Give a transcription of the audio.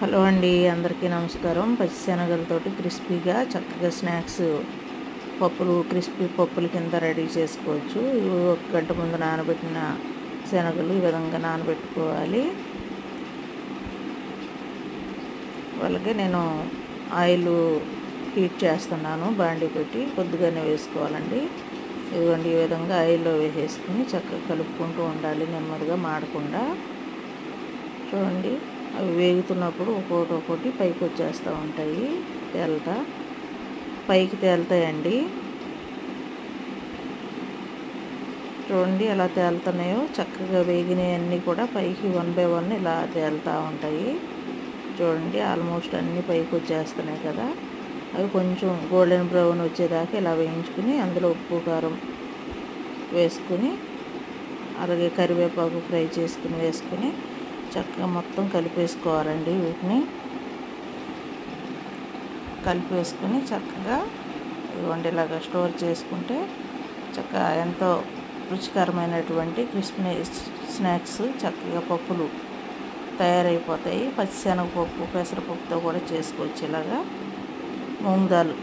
Hello అండి, అందరికీ నమస్కారం. పచ్చిశనగలతోటి క్రిస్పీగా చక్కగా స్నాక్స్ క్రిస్పీ పప్పుల కింద రెడీ చేసుకోవచ్చు. ఇవి 1 గంట ముందు నానబెట్టిన శనగలు ఈ విధంగా నానబెట్టుకోవాలి. అలాగే నేను ఆయిల్ హీట్ చేస్తున్నాను, బాండీ పెట్టి కొద్దిగానే వేసుకోవాలండి. ఇదిగోండి, ఈ విధంగా ఆయిల్లో వేసేసుకుని చక్కగా కలుపుకుంటూ ఉండాలి, నెమ్మదిగా మాడకుండా. చూడండి, అవి వేగుతున్నప్పుడు ఒక్కొక్కటి పైకి వచ్చేస్తూ ఉంటాయి, పైకి తేలుతాయండి. చూడండి ఎలా తేలుతున్నాయో, చక్కగా వేగినవన్నీ కూడా పైకి 1 బై 1 ఇలా తేలుతూ ఉంటాయి. చూడండి, ఆల్మోస్ట్ అన్నీ పైకి వచ్చేస్తున్నాయి కదా. అవి కొంచెం గోల్డెన్ బ్రౌన్ వచ్చేదాకా ఇలా వేయించుకుని అందులో ఉప్పు కారం వేసుకుని, అలాగే కరివేపాకు ఫ్రై చేసుకుని వేసుకుని చక్కగా మొత్తం కలిపేసుకోవాలండి. వీటిని కలిపేసుకుని చక్కగా ఇదిగోండి ఇలాగా స్టోర్ చేసుకుంటే చక్కగా ఎంతో రుచికరమైనటువంటి క్రిస్పీ స్నాక్స్ చక్కగా పప్పులు తయారైపోతాయి. పచ్చిశనగపప్పు, పెసరపప్పుతో కూడా చేసుకోవచ్చు. ఇలాగా మూంగ్ దాల్